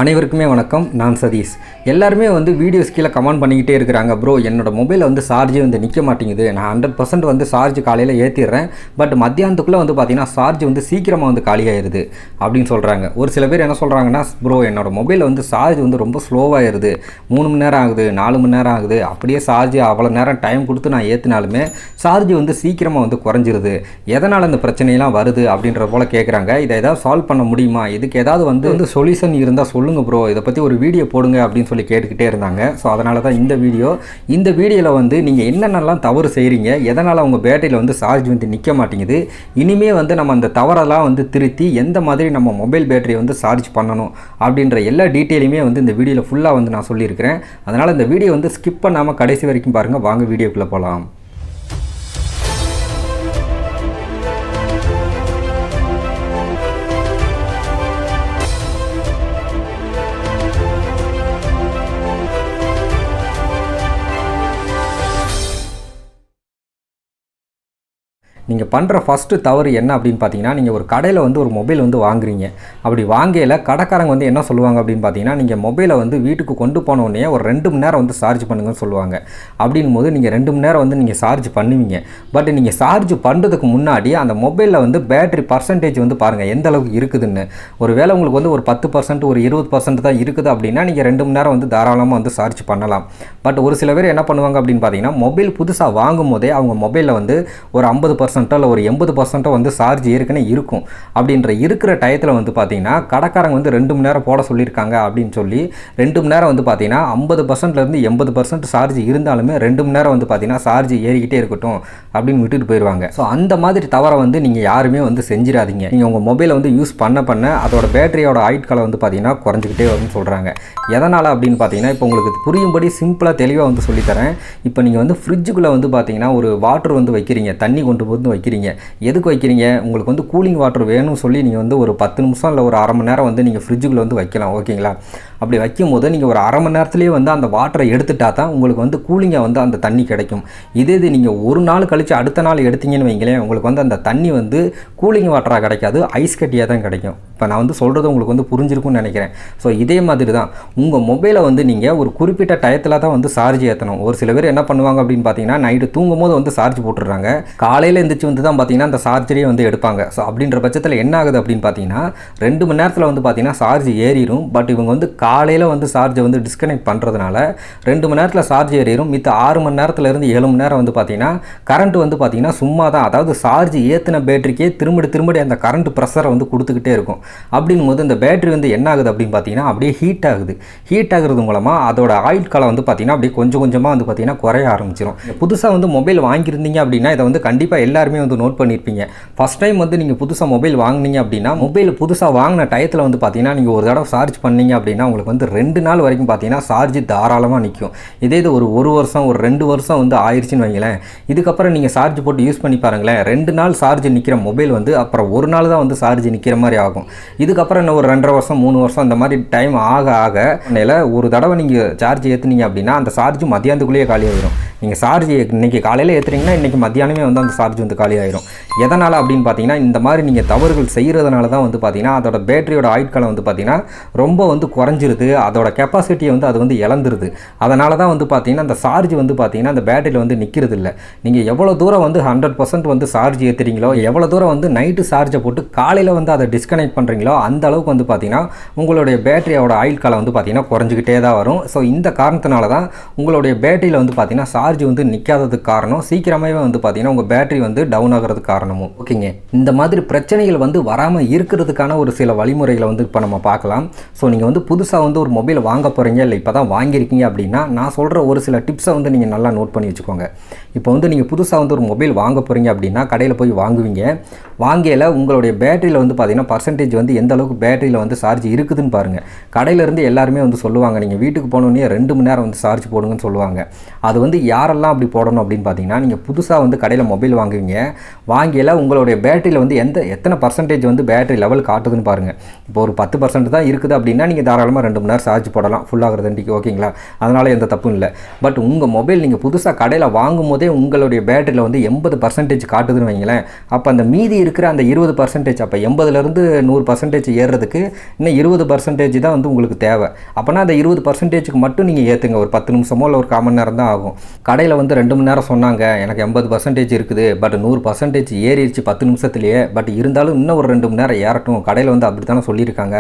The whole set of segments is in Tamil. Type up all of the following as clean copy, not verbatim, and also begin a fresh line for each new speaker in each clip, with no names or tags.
அனைவருக்குமே வணக்கம். நான் சதீஷ். எல்லாருமே வீடியோஸ் கீழே கமெண்ட் பண்ணிக்கிட்டே இருக்கிறாங்க, ப்ரோ என்னோட மொபைலில் சார்ஜே நிற்க மாட்டேங்குது. நான் 100% சார்ஜ் காலையில் ஏற்றிடுறேன், பட் மத்தியானத்துக்குள்ளே பார்த்தீங்கன்னா சார்ஜ் சீக்கிரமாக காலியாயிருது அப்படின்னு சொல்கிறாங்க. ஒரு சில பேர் என்ன சொல்கிறாங்கன்னா, ப்ரோ என்னோட மொபைலில் சார்ஜ் ரொம்ப ஸ்லோவாகிடுது, 3 மணி நேரம் ஆகுது, 4 மணி நேரம் ஆகுது, அப்படியே சார்ஜ் அவ்வளோ நேரம் டைம் கொடுத்து நான் ஏற்றினாலுமே சார்ஜ் சீக்கிரமாக குறைஞ்சிருது, எதனால் அந்த பிரச்சனையெல்லாம் வருது அப்படின்ற போல் கேட்குறாங்க. இதை ஏதாவது சால்வ் பண்ண முடியுமா, இதுக்கு ஏதாவது சொல்யூஷன் இருந்தால் சொல்லுங்கள் ப்ரோ, இதை பற்றி ஒரு வீடியோ போடுங்க அப்படின்னு சொல்லி கேட்டுக்கிட்டே இருந்தாங்க. ஸோ அதனால தான் இந்த வீடியோவில் நீங்கள் என்னென்னலாம் தவறு செய்கிறீங்க, எதனால் உங்கள் பேட்டரியில் சார்ஜ் நிற்க மாட்டேங்குது, இனிமேல் நம்ம அந்த தவறெல்லாம் திருத்தி எந்த மாதிரி நம்ம மொபைல் பேட்டரியை சார்ஜ் பண்ணணும் அப்படின்ற எல்லா டீட்டெயிலுமே இந்த வீடியோவில் ஃபுல்லாக நான் சொல்லியிருக்கிறேன். அதனால் இந்த வீடியோ ஸ்கிப் பண்ணாமல் கடைசி வரைக்கும் பாருங்கள். வாங்க வீடியோக்குள்ளே போகலாம். நீங்கள் பண்ணுற ஃபஸ்ட்டு தவறு என்ன அப்படின்னு பார்த்தீங்கன்னா, நீங்கள் ஒரு கடையில் ஒரு மொபைல் வாங்குறீங்க. அப்படி வாங்கையில் கடைக்காரங்க என்ன சொல்லுவாங்க அப்படின்னு பார்த்தீங்கன்னா, நீங்கள் மொபைலை வீட்டுக்கு கொண்டு போனோடனே ஒரு 2 மணி நேரம் சார்ஜ் பண்ணுங்கன்னு சொல்லுவாங்க. அப்படின் போது நீங்கள் 2 மணி நேரம் நீங்கள் சார்ஜ் பண்ணுவீங்க. பட் நீங்கள் சார்ஜ் பண்ணுறதுக்கு முன்னாடி அந்த மொபைலில் பேட்டரி பர்சன்டேஜ் பாருங்கள் எந்த அளவுக்கு இருக்குதுன்னு. ஒரு வேளை உங்களுக்கு ஒரு 10%, ஒரு 20% தான் இருக்குது அப்படின்னா நீங்கள் 2 மணி நேரம் தாராளமாக சார்ஜ் பண்ணலாம். பட் ஒரு சில பேர் என்ன பண்ணுவாங்க அப்படின்னு பார்த்தீங்கன்னா, மொபைல் புதுசாக வாங்கும் போதே அவங்க மொபைலில் ஒரு 50% இல்லை ஒரு 80% சார்ஜ் ஏற்கனவே இருக்கும். அப்படின்ற இருக்கிற டயத்தில் பார்த்தீங்கன்னா கடைக்காரங்க 2 மணி நேரம் போட சொல்லியிருக்காங்க அப்படின்னு சொல்லி 2 மணி நேரம் பார்த்தீங்கன்னா 50%லேருந்து 80% சார்ஜ் இருந்தாலுமே 2 மணி நேரம் பார்த்தீங்கன்னா சார்ஜ் ஏறிக்கிட்டே இருக்கட்டும் அப்படின்னு விட்டுட்டு போயிடுவாங்க. ஸோ அந்த மாதிரி தவறை நீங்கள் யாருமே செஞ்சிடாதீங்க. நீங்கள் உங்கள் மொபைலை யூஸ் பண்ண அதோட பேட்டரியோட ஆயுட்காலம் பார்த்தீங்கன்னா குறைஞ்சிக்கிட்டே வரும்னு சொல்கிறாங்க. எதனால் அப்படின்னு பார்த்தீங்கன்னா, இப்போ உங்களுக்கு புரியும்படி சிம்பிளாக தெளிவாக சொல்லித்தரேன். இப்போ நீங்கள் ஃப்ரிட்ஜுக்குள்ளே பார்த்தீங்கன்னா ஒரு வாட்டர் வைக்கிறீங்க, தண்ணி கொண்டு வைக்கிறீங்க. எதுக்கு வைக்கிறீங்க, உங்களுக்கு கூலிங் வாட்டர் வேணும்னு சொல்லி நீங்கள் ஒரு 10 நிமிஷம் இல்லை ஒரு அரை மணி நேரம் நீங்கள் ஃப்ரிட்ஜுக்குள்ளே வைக்கலாம். ஓகேங்களா? அப்படி வைக்கும் போது நீங்கள் ஒரு அரை மணி நேரத்துலேயே அந்த வாட்டரை எடுத்துட்டா தான் உங்களுக்கு கூலிங்காக அந்த தண்ணி கிடைக்கும். இதே இது நீங்கள் ஒரு நாள் கழித்து அடுத்த நாள் எடுத்தீங்கன்னு வைங்களேன், உங்களுக்கு அந்த தண்ணி கூலிங் வாட்டராக கிடைக்காது, ஐஸ் கட்டியாக தான் கிடைக்கும். இப்போ நான் சொல்கிறது உங்களுக்கு புரிஞ்சிருக்கும்னு நினைக்கிறேன். ஸோ இதே மாதிரி தான் உங்கள் மொபைலை நீங்கள் ஒரு குறிப்பிட்ட டயத்தில் தான் சார்ஜ் ஏற்றணும். ஒரு சில பேர் என்ன பண்ணுவாங்க அப்படின்னு பார்த்தீங்கன்னா, நைட்டு தூங்கும் போது சார்ஜ் போட்டுடுறாங்க, காலையில் எழுந்திரிச்சு தான் பார்த்தீங்கன்னா அந்த சார்ஜரே எடுப்பாங்க. ஸோ அப்படின்ற பட்சத்தில் என்ன ஆகுது அப்படின்னு பார்த்தீங்கன்னா, 2 மணி நேரத்தில் பார்த்தீங்கன்னா சார்ஜ் ஏறிடும். பட் இவங்க காலையில் சார்ஜை டிஸ்கனெக்ட் பண்ணுறதுனால 2 மணி நேரத்தில் சார்ஜ் ஏறிடும். மித்த 6 மணி நேரத்துலேருந்து 7 மணி நேரம் பார்த்தீங்கன்னா கரண்ட் பார்த்தீங்கன்னா சும்மா தான், அதாவது சார்ஜ் ஏற்றின பேட்டரிக்கே திரும்படி அந்த கரண்ட் ப்ரெஷரை கொடுத்துக்கிட்டே இருக்கும். அப்படின் போது இந்த பேட்டரி என்ன ஆகுது அப்படின்னு பார்த்தீங்கன்னா அப்படியே ஹீட் ஆகுது. ஹீட் ஆகுறது மூலமாக அதோட ஆயுட் காலம் பார்த்தீங்கன்னா அப்படியே கொஞ்சம் கொஞ்சமாக பார்த்தீங்கன்னா குறைய ஆரம்பிச்சிடும். புதுசாக மொபைல் வாங்கியிருந்தீங்க அப்படின்னா இதை கண்டிப்பாக எல்லாருமே நோட் பண்ணியிருப்பீங்க. ஃபஸ்ட் டைம் நீங்கள் புதுசாக மொபைல் வாங்கினீங்க அப்படின்னா, மொபைல் புதுசாக வாங்கின டயத்தில் பார்த்தீங்கன்னா நீங்கள் ஒரு தடவை சார்ஜ் பண்ணீங்க அப்படின்னா உங்களுக்கு 2 நாள் வரைக்கும் பார்த்தீங்கன்னா சார்ஜ் தாராளமாக நிற்கும். இதே இது ஒரு வருஷம் ஒரு 2 வருஷம் ஆயிடுச்சுன்னு வைங்களேன், இதுக்கப்புறம் நீங்கள் சார்ஜ் போட்டு யூஸ் பண்ணி பாருங்களேன், 2 நாள் சார்ஜ் நிற்கிற மொபைல் அப்புறம் ஒரு நாள் தான் சார்ஜ் நிற்கிற மாதிரி ஆகும். இதுக்கப்புறம் இன்னும் ஒரு 2.5 வருஷம் 3 வருஷம் அந்த மாதிரி டைம் ஆக ஒரு தடவை நீங்கள் சார்ஜ் ஏற்றுனீங்க அப்படின்னா அந்த சார்ஜ் மத்தியானத்துக்குள்ளேயே காலியாகிடும். நீங்கள் சார்ஜ் இன்றைக்கி காலையில் ஏற்றுறீங்கன்னா இன்றைக்கி மத்தியானமே அந்த சார்ஜ் காலியாகிடும். எதனால் அப்படின்னு பார்த்தீங்கன்னா, இந்த மாதிரி நீங்கள் தவறுகள் செய்கிறதுனால தான் பார்த்தீங்கன்னா அதோட பேட்டரியோட ஆயுட்காலம் பார்த்தீங்கன்னா ரொம்ப குறைஞ்சிருது, அதோட கெப்பாசிட்டியை அது இழந்துருது. அதனால தான் பார்த்தீங்கன்னா அந்த சார்ஜ் பார்த்தீங்கன்னா அந்த பேட்டரியில் நிற்கிறது இல்லை. நீங்கள் எவ்வளோ தூரம் 100% சார்ஜ் ஏற்றுறீங்களோ, எவ்வளோ தூரம் நைட்டு சார்ஜை போட்டு காலையில் அதை டிஸ்கனெக்ட் பண்ணுறீங்களோ அந்த அளவுக்கு பார்த்தீங்கன்னா உங்களுடைய பேட்டரியோட ஆயுட்காலம் பார்த்தீங்கன்னா குறைஞ்சிக்கிட்டே தான் வரும். ஸோ இந்த காரணத்தினால தான் உங்களுடைய பேட்டரியில் பார்த்தீங்கன்னா சார்ஜ் நிற்காததுக்கு காரணம், சீக்கிரமாகவே பார்த்தீங்கன்னா உங்கள் பேட்டரி டவுன் ஆகிறதுக்கு காரணமும். ஓகேங்க, இந்த மாதிரி பிரச்சனைகள் வராமல் இருக்கிறதுக்கான ஒரு சில வழிமுறைகளை இப்போ நம்ம பார்க்கலாம். ஸோ நீங்கள் புதுசாக ஒரு மொபைல் வாங்க போகிறீங்க, இல்லை இப்போ தான் வாங்கியிருக்கீங்க அப்படின்னா நான் சொல்கிற ஒரு சில டிப்ஸை நீங்கள் நல்லா நோட் பண்ணி வச்சுக்கோங்க. இப்போ நீங்கள் புதுசாக ஒரு மொபைல் வாங்க போகிறீங்க அப்படின்னா கடையில் போய் வாங்குவீங்க. வாங்கையில் உங்களுடைய பேட்டரியில் பார்த்தீங்கன்னா பர்சன்டேஜ் எந்த அளவுக்கு பேட்டரியில் சார்ஜ் இருக்குதுன்னு பாருங்கள். கடையிலேருந்து எல்லாருமே சொல்லுவாங்க, நீங்கள் வீட்டுக்கு போனோடனே 2 மணி நேரம் சார்ஜ் போடுங்கன்னு சொல்லுவாங்க. அது யாரெல்லாம் அப்படி போடணும் அப்படின்னு பார்த்தீங்கன்னா, நீங்கள் புதுசாக வந்து கடையில் மொபைல் வாங்குவீங்க. வாங்கியில் உங்களுடைய பேட்டரியில் வந்து எத்தனை பர்சன்டேஜ் வந்து பேட்டரி லெவல் காட்டுதுன்னு பாருங்கள். இப்போ ஒரு 10% தான் இருக்குது அப்படின்னா நீங்கள் தாராளமாக 2 மணி நேரம் சார்ஜ் போடலாம் ஃபுல்லாகிறதுக்கு, ஓகேங்களா? அதனால் எந்த தப்பும் இல்லை. பட் உங்கள் மொபைல் நீங்கள் புதுசாக கடையில் வாங்கும் போதே உங்களுடைய பேட்டரியில் வந்து 80% காட்டுதுன்னு வைங்களேன். அப்போ அந்த மீதி இருக்கிற அந்த 20%, அப்போ 80லேருந்து 100% ஏறுறதுக்கு இன்னும் 20% தான் வந்து உங்களுக்கு தேவை. அப்போனா அந்த 20%க்கு மட்டும் நீங்கள் ஏற்றுங்க. ஒரு 10 நிமிஷமோ இல்லை ஒரு 1/4 மணி நேரம் தான் ஆகும். கடையில் வந்து 2 மணி நேரம் சொன்னாங்க, எனக்கு 80% இருக்குது, பட் 100% ஏறிடுச்சு 10 நிமிஷத்துலேயே. பட் இருந்தாலும் இன்னும் ஒரு 2 மணி நேரம் ஏறட்டும், கடையில் வந்து அப்படி தானே சொல்லியிருக்காங்க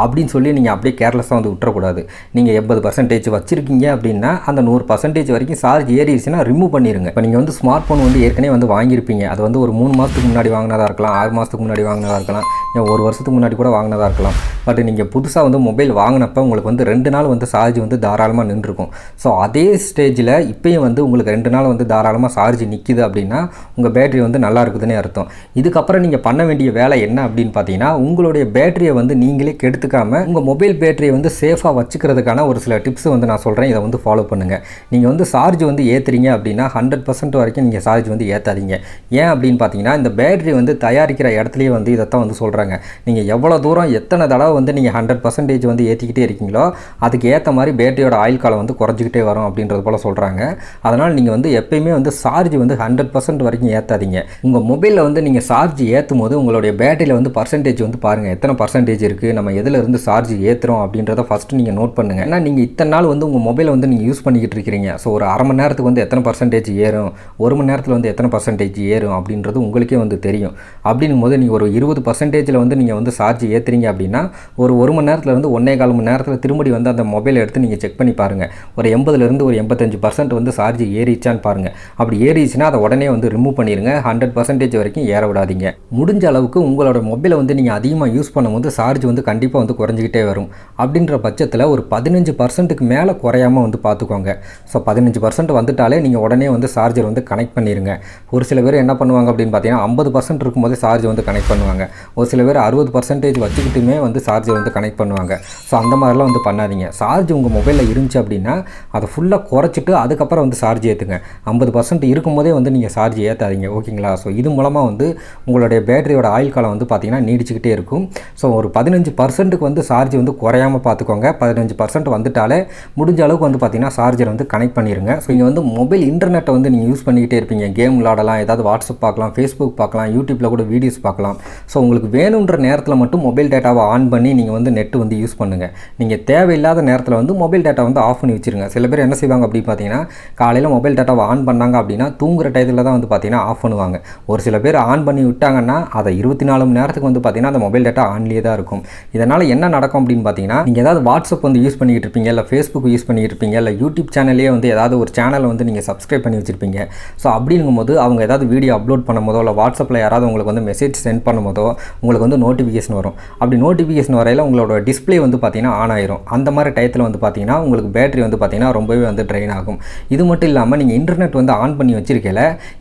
அப்படின்னு சொல்லி நீங்கள் அப்படியே கேர்லெஸ்ஸாக வந்து விட்டுறக்கூடாது. நீங்கள் 80% வச்சுருக்கீங்க அப்படின்னா அந்த 100% வரைக்கும் சார்ஜ் ஏறிடுச்சுன்னா ரிமூவ் பண்ணிடுங்க. இப்போ நீங்கள் வந்து ஸ்மார்ட் ஃபோன் வந்து ஏற்கனவே வந்து வாங்கியிருப்பீங்க. அது வந்து ஒரு 3 மாதத்துக்கு முன்னாடி வாங்கினதாக இருக்கலாம், 6 மாதத்துக்கு முன்னாடி வாங்கினதாக இருக்கலாம், ஏன் 1 வருஷத்துக்கு முன்னாடி கூட வாங்கினதாக இருக்கலாம். பட் நீங்கள் புதுசாக வந்து மொபைல் வாங்கினப்போ உங்களுக்கு வந்து 2 நாள் வந்து சார்ஜ் வந்து தாராளமாக நின்றுருக்கும். ஸோ அதே ஸ்டேஜில் இப்போயும் வந்து உங்களுக்கு 2 நாள் வந்து தாராளமாக சார்ஜ் நிற்கிது அப்படின்னா உங்கள் பேட்டரி வந்து நல்லா இருக்குதுன்னே அர்த்தம். இதுக்கப்புறம் நீங்கள் பண்ண வேண்டிய வேலை என்ன அப்படின்னு பார்த்தீங்கன்னா, உங்களுடைய பேட்டரியை வந்து நீங்களே கெடுத்துக்காமல் உங்கள் மொபைல் பேட்டரியை வந்து சேஃபாக வச்சுக்கிறதுக்கான ஒரு சில டிப்ஸ் வந்து நான் சொல்கிறேன். இதை வந்து ஃபாலோ பண்ணுங்கள். நீங்கள் வந்து சார்ஜ் வந்து ஏற்றுறீங்க அப்படின்னா 100% வரைக்கும் நீங்கள் சார்ஜ் வந்து ஏற்றாதீங்க. ஏன் அப்படின்னு பார்த்தீங்கன்னா, இந்த பேட்டரி வந்து தயாரிக்கிற இடத்துலையே வந்து இதைத்தான் வந்து சொல்கிறாங்க. நீங்கள் எவ்வளோ தூரம் எத்தனை தடவை வந்து நீங்கள் 100% வந்து ஏற்றிக்கிட்டே இருக்கீங்களோ அதுக்கு ஏற்ற மாதிரி பேட்டரியோட ஆயுள் காலம் வந்து குறைஞ்சிக்கிட்டே வரும் அப்படின்றது போல் சொல்கிறாங்க. அதனால் நீங்கள் வந்து எப்பயுமே வந்து சார்ஜ் வந்து 100% வரைக்கும் ஏற்றாதீங்க. உங்கள் மொபைலில் வந்து நீங்கள் சார்ஜ் ஏற்றும் போது உங்களுடைய பேட்டரியில் வந்து பர்சன்டேஜ் வந்து பாருங்கள், எத்தனை பர்சன்டேஜ் இருக்குது, நம்ம எதிலிருந்து சார்ஜ் ஏற்றுறோம் அப்படின்றத ஃபஸ்ட்டு நீங்கள் நோட் பண்ணுங்கள். ஏன்னா நீங்கள் இத்தனை நாள் வந்து உங்கள் மொபைலை வந்து நீங்கள் யூஸ் பண்ணிக்கிட்டு இருக்கிறீங்க. ஸோ ஒரு அரை மணி நேரத்துக்கு வந்து எத்தனை பர்சன்டேஜ் ஏறும், 1 மணி நேரத்தில் வந்து எத்தனை பர்சன்டேஜ் ஏறும் அப்படின்றது உங்களுக்கே வந்து தெரியும். அப்படின்னும் போது நீங்கள் ஒரு 20% வந்து நீங்கள் வந்து சார்ஜ் ஏற்றுறீங்க அப்படின்னா ஒரு 1 மணி நேரத்தில் வந்து 1.25 மணி நேரத்தில் திரும்படி வந்து அந்த மொபைலை எடுத்து நீங்கள் செக் பண்ணி பாருங்கள். ஒரு 80லேருந்து ஒரு 85% வந்து சார்ஜ் ஏறிச்சான்னு பாருங்கள். அப்படி ஏறிச்சுன்னா அதை உடனே வந்து ரிமூவ் பண்ணிடுங்க. 100% வரைக்கும் ஏற விடாதீங்க. முடிஞ்ச அளவுக்கு உங்களோட மொபைலை வந்து நீங்கள் அதிகமாக யூஸ் பண்ணும்போது சார்ஜ் வந்து கண்டிப்பாக வந்து குறைஞ்சிக்கிட்டே வரும். அப்படின்ற பட்சத்தில் ஒரு 15%க்கு மேலே குறையாமல் வந்து பார்த்துக்கோங்க. ஸோ 15% வந்துட்டாலே நீங்கள் உடனே வந்து சார்ஜர் வந்து கனெக்ட் பண்ணிடுங்க. ஒரு சில பேர் என்ன பண்ணுவாங்க அப்படின்னு பார்த்தீங்கன்னா 50% இருக்கும்போதே சார்ஜ் வந்து கனெக்ட் பண்ணுவாங்க. ஒரு சில பேர் 60% வச்சுக்கிட்டுமே வந்து சார்ஜர் வந்து கனெக்ட் பண்ணுவாங்க. ஸோ அந்த மாதிரிலாம் வந்து பண்ணாதீங்க. சார்ஜ் உங்கள் மொபைலில் இருந்துச்சு அப்படின்னா அதை ஃபுல்லாக குறைச்சிட்டு அதுக்கப்புறம் வந்து சார்ஜ் ஏற்றுங்க. 50% இருக்கும்போதே வந்து நீங்கள் சார்ஜ் ஏற்றாதீங்க, ஓகேங்களா? ஸோ இது மூலமாக வந்து உங்களுடைய பேட்டரியோட ஆயுள் காலம் வந்து பார்த்திங்கன்னா நீடிச்சுக்கிட்டே இருக்கும். ஸோ ஒரு 15%க்கு வந்து சார்ஜ் வந்து குறையாமல் பார்த்துக்கோங்க. 15% வந்துட்டாலே முடிஞ்ச அளவுக்கு வந்து பார்த்திங்கன்னா சார்ஜர் வந்து கனெக்ட் பண்ணிடுங்க. ஸோ இங்கே வந்து மொபைல் இன்டர்நெட்டை வந்து நீங்கள் யூஸ் பண்ணிக்கிட்டே இருப்பீங்க. கேம் விளாடலாம், ஏதாவது வாட்ஸ்அப் பார்க்கலாம், ஃபேஸ்புக் பார்க்கலாம், யூடியூப்பில் கூட வீடியோஸ் பார்க்கலாம். ஸோ உங்களுக்கு வேணுன்ற நேரத்தில் மட்டும் மொபைல் டேட்டாவை ஆன் பண்ணி நீங்கள் வந்து நெட்டு வந்து யூஸ் பண்ணுங்கள். நீங்கள் தேவையில்லாத நேரத்தில் வந்து மொபைல் டேட்டா வந்து ஆஃப் பண்ணி வச்சுருங்க. சில பேர் என்ன செய்வாங்க அப்படின்னு பார்த்தீங்கன்னா, காலையில் மொபைல் டேட்டாவை ஆன் பண்ணாங்க அப்படின்னா தூங்குற டயத்தில் தான் வந்து பார்த்திங்கன்னா ஆஃப் பண்ணுவாங்க. ஒரு சில பேர் ஆன் பண்ணி விட்டாங்கன்னா அதை 24 மணி நேரத்துக்கு வந்து பார்த்திங்கன்னா அந்த மொபைல் டேட்டா ஆன்லேயே தான் இருக்கும். இதனால் என்ன நடக்கும் அப்படின்னு பார்த்தீங்கன்னா, நீங்கள் ஏதாவது வாட்ஸ்அப் வந்து யூஸ் பண்ணிக்கிட்டு இருப்பீங்க, இல்லை ஃபேஸ்புக் யூஸ் பண்ணிக்கிட்டு இருப்பீங்க, இல்லை யூடியூப் சேனல்லே வந்து ஏதாவது ஒரு சேனலை வந்து நீங்கள் சப்ஸ்கிரைப் பண்ணி வச்சுருப்பீங்க. ஸோ அப்படிங்கும்போது அவங்க ஏதாவது வீடியோ அப்லோட் பண்ணும் போதோ இல்லை வாட்ஸ்அப்பில் யாராவது உங்களுக்கு வந்து மெசேஜ் சென்ட் பண்ணும் போதோ உங்களுக்கு வந்து நோட்டிஃபிகேஷன் வரும். அப்படி நோட்டிஃபிகேஷன் வரையில் உங்களோட டிஸ்பிளே வந்து பார்த்திங்கன்னா ஆன் ஆயிரும். அந்த மாதிரி டயத்தில் வந்து பார்த்திங்கன்னா உங்களுக்கு பேட்டரி வந்து பார்த்திங்கன்னா ரொம்பவே வந்து ட்ரெயின் ஆகும். இது மட்டும் இல்லாமல் நீங்கள் இன்டர்நெட் வந்து ஆன் பண்ணி வச்சிருக்கல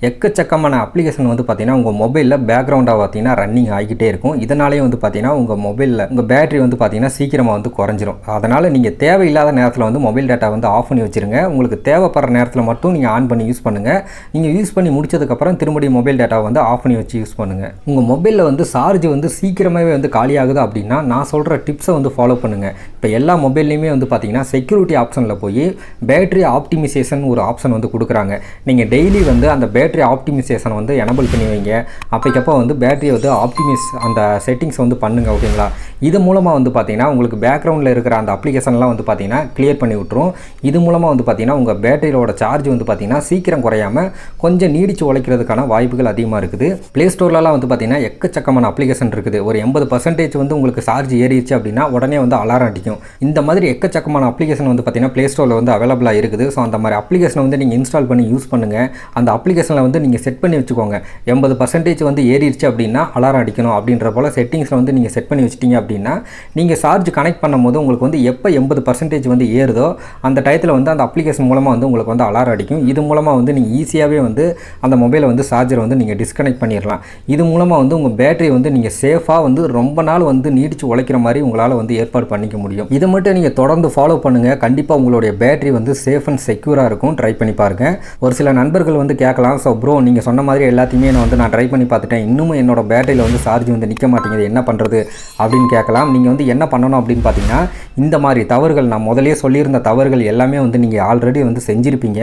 எக்கச்சக்கமான அப்ளிகேஷன் வந்து பார்த்திங்கன்னா உங்கள் மொபைலில் பேக்ரவுண்டாக பார்த்திங்கன்னா ரன்னிங் ஆகிக்கிட்டே இருக்கும். இதனாலே வந்து பார்த்திங்கன்னா உங்கள் மொபைலில் உங்கள் பேட்டரி வந்து பார்த்திங்கன்னா சீக்கிரமாக வந்து குறைஞ்சிரும். அதனால் நீங்கள் தேவையில்லாத நேரத்தில் வந்து மொபைல் டேட்டா வந்து ஆஃப் பண்ணி வச்சுருங்க. உங்களுக்கு தேவைப்படுற நேரத்தில் மட்டும் நீங்கள் ஆன் பண்ணி யூஸ் பண்ணுங்கள். நீங்கள் யூஸ் பண்ணி முடிச்சதுக்கப்புறம் திரும்படியும் மொபைல் டேட்டாவை வந்து ஆஃப் பண்ணி வச்சு யூஸ் பண்ணுங்கள். உங்கள் மொபைலில் வந்து சார்ஜ் வந்து சீக்கிரமாகவே வந்து காலியாகுது அப்படின்னா நான் சொல்கிற டிப்ஸை வந்து ஃபாலோ பண்ணுங்கள். இப்போ எல்லா மொபைல்லையுமே வந்து பார்த்திங்கன்னா செக்யூரிட்டி ஆப்ஷனில் போய் பேட்டரி ஆப்டிமைசேஷன் ஒரு ஆப்ஷன் வந்து கொடுக்குறாங்க. நீங்கள் டெய்லி வந்து அந்த பேட்டரி ஆப்டிமைசேஷனை வந்து எனபிள் பண்ணி வைங்க. அப்போக்கப்போ வந்து பேட்டரியை வந்து ஆப்டிமைஸ் அந்த செட்டிங்ஸ் வந்து பண்ணுங்கள், ஓகேங்களா? இது மூலமாக வந்து பார்த்திங்கன்னா உங்களுக்கு பேக்ரவுண்டில் இருக்கிற அந்த அப்ளிகேஷன்லாம் வந்து பார்த்திங்கன்னா கிளியர் பண்ணி விட்டுரும். இது மூலமாக வந்து பார்த்திங்கன்னா உங்கள் பேட்டரியோட சார்ஜ் வந்து பார்த்திங்கன்னா சீக்கிரம் குறையாமல் கொஞ்சம் நீடிச்சு உழைக்கிறதுக்கான வாய்ப்புகள் அதிகமாக இருக்குது. ப்ளே ஸ்டோர்லலாம் வந்து பார்த்திங்கன்னா எக்கச்சக்கமான அப்ளிகேஷன் இருக்குது. ஒரு 80% வந்து உங்களுக்கு சார்ஜ் ஏறிடுச்சு அப்படின்னா உடனே வந்து அலாரம் அடிக்கும். இந்த மாதிரி எக்கச்சக்கமான அப்ளிகேஷன் வந்து பார்த்திங்கன்னா ப்ளே ஸ்டோரில் வந்து அவைலபிளாக இருக்குது. ஸோ அந்த மாதிரி அப்ளிகேஷனை வந்து நீங்கள் இன்ஸ்டால் பண்ணி யூஸ் பண்ணுங்கள். அந்த அப்ளிகேஷனில் வந்து நீங்கள் செட் பண்ணி வச்சுக்கோங்க. 80% வந்து ஏறிடுச்சு அப்படின்னா அலாரம் அடிக்கணும் அப்படின்ற போல் செட்டிங்ஸில் வந்து நீங்கள் செட் பண்ணி வச்சிட்டிங்க அப்படின்னா நீங்கள் சார்ஜ் கனெக்ட் பண்ணும்போது உங்களுக்கு வந்து எப்போ 80% வந்து ஏறுதோ அந்த டயத்தில் வந்து அந்த அப்ளிகேஷன் மூலமாக வந்து உங்களுக்கு வந்து அலாரம் அடிக்கும். இது மூலமாக வந்து நீங்கள் ஈஸியாகவே வந்து அந்த மொபைலை வந்து சார்ஜர் வந்து நீங்கள் டிஸ்கனெக்ட் பண்ணிடலாம். இது மூலமாக வந்து உங்கள் பேட்டரி வந்து நீங்கள் சேஃபாக வந்து ரொம்ப நாள் வந்து நீடிச்சு உழைக்கிற மாதிரி உங்களால் வந்து ஏற்பாடு பண்ணிக்க முடியும். இதை மட்டும் நீங்கள் தொடர்ந்து ஃபாலோ பண்ணுங்கள். கண்டிப்பாக உங்களுடைய பேட்டரி வந்து சேஃப் அண்ட் செக்யூராக இருக்கும். ட்ரை பண்ணி பாருங்கள். ஒரு சில நண்பர்கள் வந்து கேட்கலாம், ஸோ ப்ரோ நீங்கள் சொன்ன மாதிரி எல்லாத்தையுமே நான் ட்ரை பண்ணி பார்த்துட்டேன், இன்னமும் என்னோட பேட்டரியில் வந்து சார்ஜ் வந்து நிற்க மாட்டேங்குது, என்ன பண்ணுறது அப்படின்னு கேட்கலாம். நீங்கள் வந்து என்ன பண்ணணும் அப்படின்னு பார்த்தீங்கன்னா, இந்த மாதிரி தவறுகள் நான் முதலே சொல்லியிருந்த தவறுகள் எல்லாமே வந்து நீங்கள் ஆல்ரெடி வந்து செஞ்சுருப்பீங்க.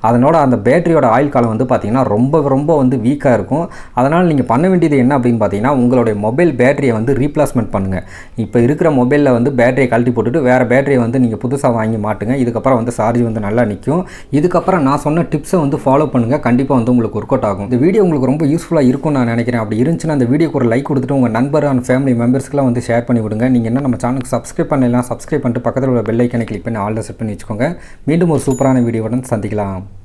அதனோட அந்த பேட்டரியோட ஆயுள் காலம் வந்து பார்த்திங்கன்னா ரொம்ப வந்து வீக்காக இருக்கும். அதனால் நீங்கள் பண்ண வேண்டியது என்ன அப்படின்னு பார்த்தீங்கன்னா, உங்களுடைய மொபைல் பேட்டரியை வந்து ரீப்ளேஸ்மெண்ட் பண்ணுங்கள். இப்போ இருக்கிற மொபைலில் வந்து பேட்டரியை கழட்டி போட்டுட்டு வேறு பேட்டரியை வந்து நீங்கள் புதுசாக வாங்கி மாட்டுங்க. இதுக்கப்புறம் வந்து சார்ஜ் வந்து நல்லா நிற்கும். இதுக்கப்புறம் நான் சொன்ன டிப்ஸை வந்து ஃபாலோ பண்ணுங்கள். கண்டிப்பாக வந்து உங்களுக்கு ஒர்க் அவுட் ஆகும். இந்த வீடியோ உங்களுக்கு ரொம்ப யூஸ்ஃபுல்லாக இருக்கும்னு நான் நினைக்கிறேன். அப்படி இருந்துச்சுன்னா அந்த வீடியோக்கு ஒரு லைக் கொடுத்துட்டு உங்கள் நண்பர் அண்ட் ஃபேமிலி மெம்பர்ஸ்க்குலாம் வந்து ஷேர் பண்ணி விடுங்க. நீங்கள் என்ன நம்ம சேனலுக்கு சப்ஸ்கிரைப் பண்ணலாம், சப்ஸ்கிரைப் பண்ணிட்டு பக்கத்தில் உள்ள பெல் ஐக்கனை கிளிக் பண்ணி ஆல்ல செட் பண்ணி வச்சுக்கோங்க. மீண்டும் ஒரு சூப்பரான வீடியோவுடன் சந்திக்கலாம்.